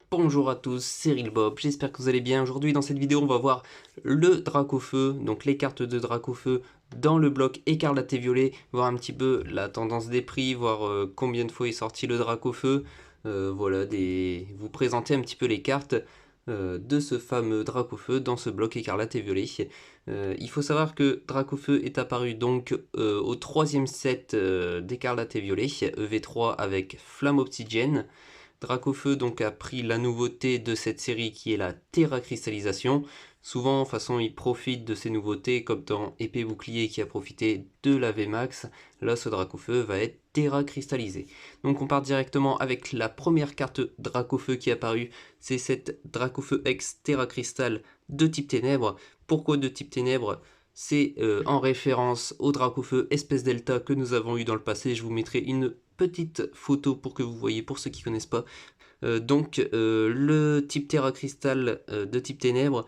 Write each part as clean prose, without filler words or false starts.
Bonjour à tous, c'est Bob, j'espère que vous allez bien. Aujourd'hui dans cette vidéo on va voir le Dracofeu, donc les cartes de Dracofeu dans le bloc écarlate et violet, voir un petit peu la tendance des prix, voir combien de fois est sorti le Dracofeu, voilà, vous présenter un petit peu les cartes de ce fameux Dracofeu dans ce bloc écarlate et violet. Il faut savoir que Dracofeu est apparu donc au troisième set d'écarlate et violet, EV3 avec Flamme Obsidienne. Dracofeu donc a pris la nouveauté de cette série qui est la Terra Cristallisation. Souvent, de toute façon, il profite de ces nouveautés, comme dans Épée Bouclier qui a profité de la VMAX. Là, ce Dracofeu va être Terra Cristallisé. Donc on part directement avec la première carte Dracofeu qui est apparue. C'est cette Dracofeu X Terra Crystal de type Ténèbres. Pourquoi de type Ténèbres ? C'est en référence au Dracofeu Espèce Delta que nous avons eu dans le passé. Je vous mettrai une petite photo pour que vous voyez, pour ceux qui ne connaissent pas. Le type Terra Crystal de type Ténèbres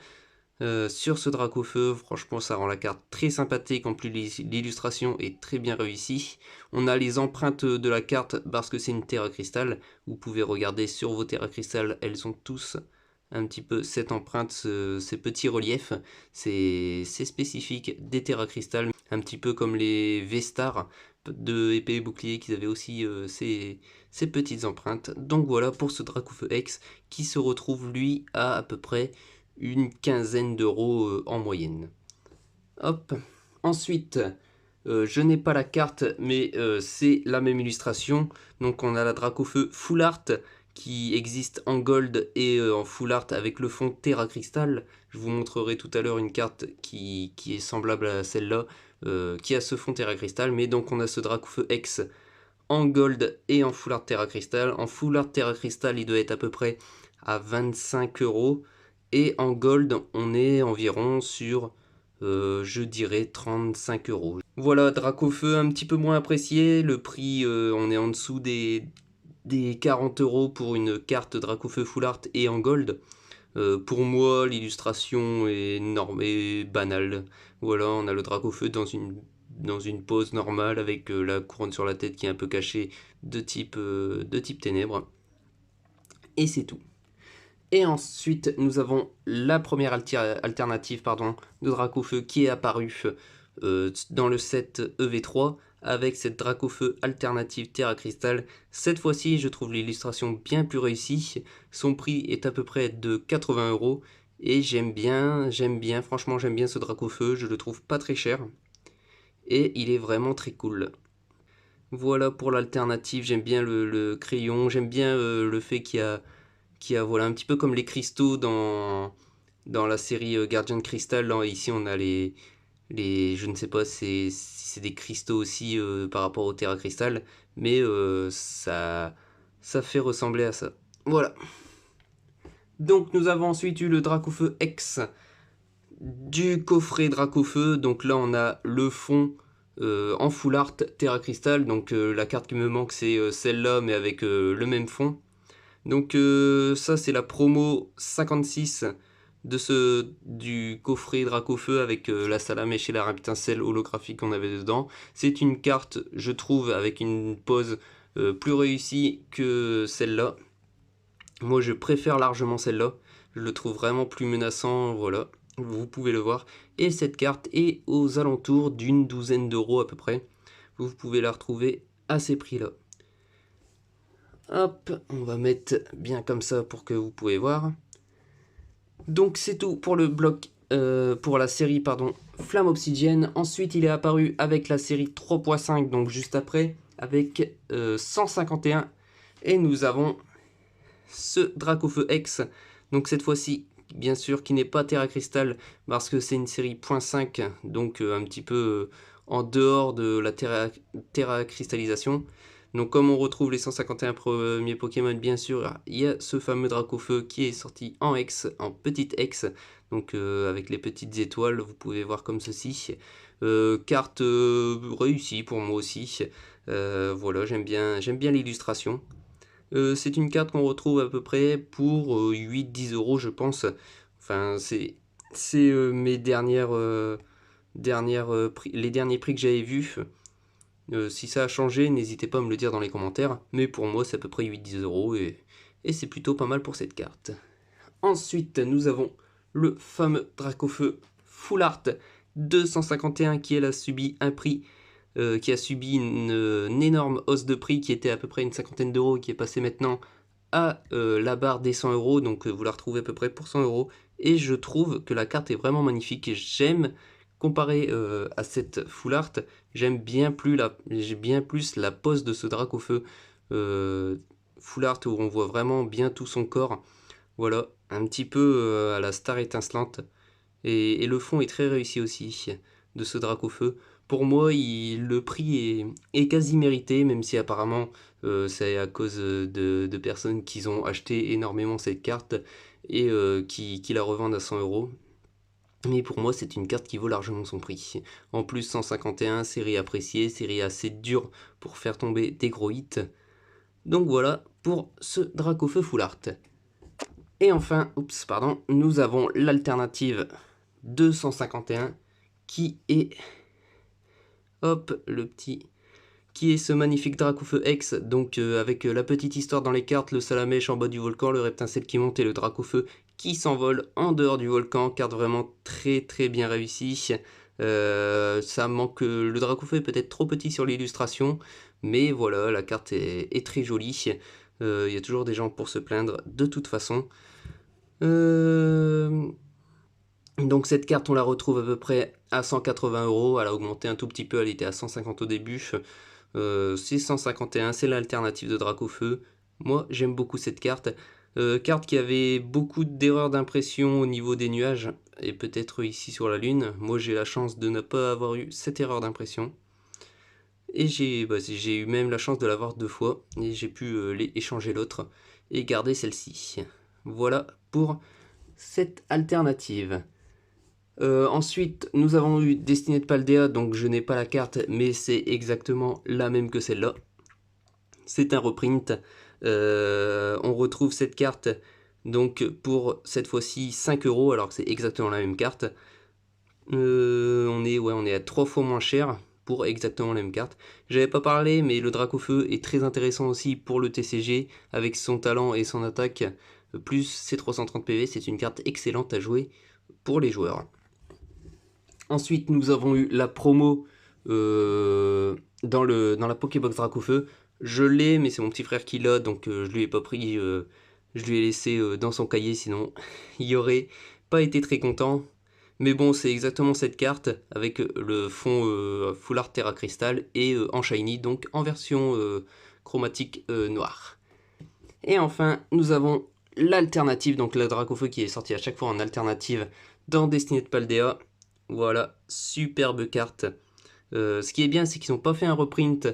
sur ce Dracofeu, franchement ça rend la carte très sympathique, en plus l'illustration est très bien réussie. On a les empreintes de la carte parce que c'est une Terra Crystal, vous pouvez regarder sur vos Terra Crystal, elles ont tous un petit peu cette empreinte, ces petits reliefs, c'est spécifique des Terra Crystal, un petit peu comme les V-Star de épée et bouclier qui avaient aussi ces petites empreintes. Donc voilà pour ce Dracofeu X qui se retrouve lui à peu près une quinzaine d'euros en moyenne. Hop. Ensuite, je n'ai pas la carte, mais c'est la même illustration. Donc on a la Dracofeu Full Art qui existe en gold et en full art avec le fond Terra Crystal. Je vous montrerai tout à l'heure une carte qui est semblable à celle-là, qui a ce fond Terra Crystal. Mais donc on a ce Dracofeu X en gold et en full art Terra Crystal. En full art Terra Crystal, il doit être à peu près à 25 euros. Et en gold, on est environ sur, je dirais, 35 euros. Voilà, Dracofeu un petit peu moins apprécié. Le prix, on est en dessous des 40 euros pour une carte Dracofeu Full Art et en gold. Pour moi, l'illustration est banale. Voilà, on a le Dracofeu dans une pose normale avec la couronne sur la tête qui est un peu cachée de type ténèbres. Et c'est tout. Et ensuite, nous avons la première alternative de Dracofeu qui est apparue dans le set EV3 avec cette Dracofeu alternative Terra Crystal. Cette fois-ci, je trouve l'illustration bien plus réussie. Son prix est à peu près de 80 euros. Et j'aime bien, franchement j'aime bien ce Dracofeu, je le trouve pas très cher. Et il est vraiment très cool. Voilà pour l'alternative, j'aime bien le crayon, j'aime bien le fait qu'il y a voilà, un petit peu comme les cristaux dans la série Guardian Crystal. Là, ici on a je ne sais pas si c'est des cristaux aussi par rapport au Terra Crystal, mais ça fait ressembler à ça. Voilà. Donc nous avons ensuite eu le Dracofeu X du coffret Dracofeu. Donc là on a le fond en full art Terra Crystal. Donc la carte qui me manque c'est celle-là mais avec le même fond. Donc ça c'est la promo 56 du coffret Dracofeu avec la salamèche et la rapetincelle holographique qu'on avait dedans. C'est une carte, je trouve, avec une pose plus réussie que celle-là. Moi je préfère largement celle-là. Je le trouve vraiment plus menaçant, voilà. Vous pouvez le voir. Et cette carte est aux alentours d'une douzaine d'euros à peu près. Vous pouvez la retrouver à ces prix-là. Hop, on va mettre bien comme ça pour que vous pouvez voir. Donc c'est tout pour le bloc, pour la série Flamme Obsidienne. Ensuite il est apparu avec la série 3.5, donc juste après, avec 151. Et nous avons ce Dracofeu X, donc cette fois-ci, bien sûr, qui n'est pas Terra Crystal, parce que c'est une série .5, donc un petit peu en dehors de la Terra Cristallisation. Donc comme on retrouve les 151 premiers Pokémon, bien sûr, il y a ce fameux Dracofeu qui est sorti en X, en petite X, donc avec les petites étoiles, vous pouvez voir comme ceci. Carte réussie pour moi aussi. Voilà, j'aime bien l'illustration. C'est une carte qu'on retrouve à peu près pour 8-10 euros, je pense. Enfin, c'est mes les derniers prix que j'avais vus. Si ça a changé, n'hésitez pas à me le dire dans les commentaires. Mais pour moi, c'est à peu près 8-10 euros. Et et c'est plutôt pas mal pour cette carte. Ensuite, nous avons le fameux Dracofeu Full Art 251 qui a subi un prix, qui a subi une énorme hausse de prix qui était à peu près une cinquantaine d'euros, qui est passé maintenant à la barre des 100 euros, donc vous la retrouvez à peu près pour 100 euros. Et je trouve que la carte est vraiment magnifique et j'aime, comparé à cette Full Art, j'aime bien plus la pose de ce Dracofeu Full Art où on voit vraiment bien tout son corps. Voilà, un petit peu à la star étincelante. Et le fond est très réussi aussi de ce Dracofeu. Pour moi, le prix est quasi mérité, même si apparemment c'est à cause de personnes qui ont acheté énormément cette carte et qui la revendent à 100 euros. Mais pour moi, c'est une carte qui vaut largement son prix. En plus, 151, série appréciée, série assez dure pour faire tomber des gros hits. Donc voilà pour ce Dracofeu Full Art. Et enfin, nous avons l'alternative 251 qui est, qui est ce magnifique Dracofeu X, donc avec la petite histoire dans les cartes, le salamèche en bas du volcan, le reptincelle qui monte et le Dracofeu qui s'envole en dehors du volcan. Carte vraiment très très bien réussie. Ça manque, le Dracofeu est peut-être trop petit sur l'illustration, mais voilà, la carte est très jolie. Il y a toujours des gens pour se plaindre de toute façon. Donc cette carte on la retrouve à peu près à 180 euros, elle a augmenté un tout petit peu, elle était à 150 au début, c'est 151, c'est l'alternative de Dracofeu. Moi j'aime beaucoup cette carte, carte qui avait beaucoup d'erreurs d'impression au niveau des nuages, et peut-être ici sur la lune. Moi j'ai la chance de ne pas avoir eu cette erreur d'impression, et j'ai eu même la chance de l'avoir 2 fois, et j'ai pu échanger l'autre, et garder celle-ci. Voilà pour cette alternative. Ensuite, nous avons eu Destinée de Paldea, donc je n'ai pas la carte, mais c'est exactement la même que celle-là. C'est un reprint. On retrouve cette carte donc pour cette fois-ci 5 euros, alors que c'est exactement la même carte. On est à 3 fois moins cher pour exactement la même carte. J'avais pas parlé, mais le Dracofeu est très intéressant aussi pour le TCG, avec son talent et son attaque, plus ses 330 PV, c'est une carte excellente à jouer pour les joueurs. Ensuite, nous avons eu la promo dans la Pokébox Dracofeu. Je l'ai, mais c'est mon petit frère qui l'a, donc je lui ai pas pris, je lui ai laissé dans son cahier, sinon il aurait pas été très content. Mais bon, c'est exactement cette carte, avec le fond Full Art Terra Crystal et en shiny, donc en version chromatique noire. Et enfin, nous avons l'alternative, donc la Dracofeu qui est sortie à chaque fois en alternative dans Destinée de Paldea. Voilà, superbe carte. Ce qui est bien, c'est qu'ils n'ont pas fait un reprint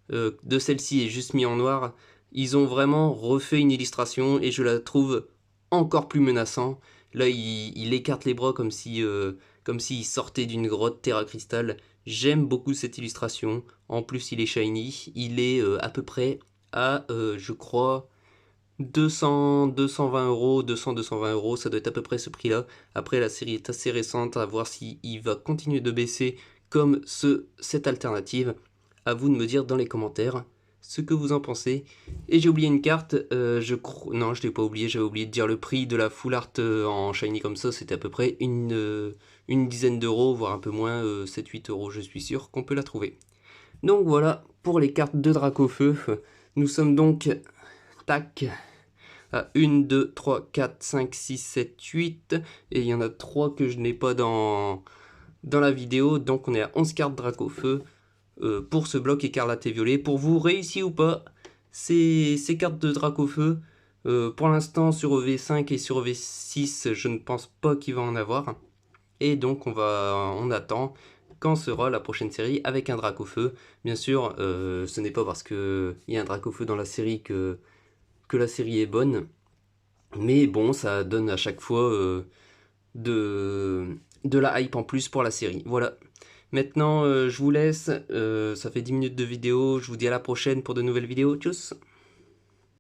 de celle-ci et juste mis en noir. Ils ont vraiment refait une illustration et je la trouve encore plus menaçant. Là, il écarte les bras comme s'il sortait d'une grotte Terra Crystal. J'aime beaucoup cette illustration. En plus, il est shiny. Il est à peu près à, je crois, 220 euros, 220 euros, ça doit être à peu près ce prix-là. Après, la série est assez récente, à voir s'il va continuer de baisser comme cette alternative. À vous de me dire dans les commentaires ce que vous en pensez. Et j'ai oublié une carte, non, je l'ai pas oublié, j'avais oublié de dire le prix de la Full Art en shiny comme ça, c'était à peu près une dizaine d'euros, voire un peu moins, 7-8 euros, je suis sûr qu'on peut la trouver. Donc voilà pour les cartes de Dracofeu. Nous sommes donc, tac, à 1, 2, 3, 4, 5, 6, 7, 8. Et il y en a 3 que je n'ai pas dans la vidéo. Donc on est à 11 cartes Dracofeu pour ce bloc écarlate et violet. Pour vous, réussi ou pas, ces cartes de Dracofeu, pour l'instant sur EV5 et sur EV6, je ne pense pas qu'il va en avoir. Et donc on attend quand sera la prochaine série avec un Dracofeu. Bien sûr, ce n'est pas parce qu'il y a un Dracofeu dans la série que la série est bonne, mais bon, ça donne à chaque fois de la hype en plus pour la série. Voilà. Maintenant, je vous laisse, ça fait 10 minutes de vidéo, je vous dis à la prochaine pour de nouvelles vidéos, tchuss.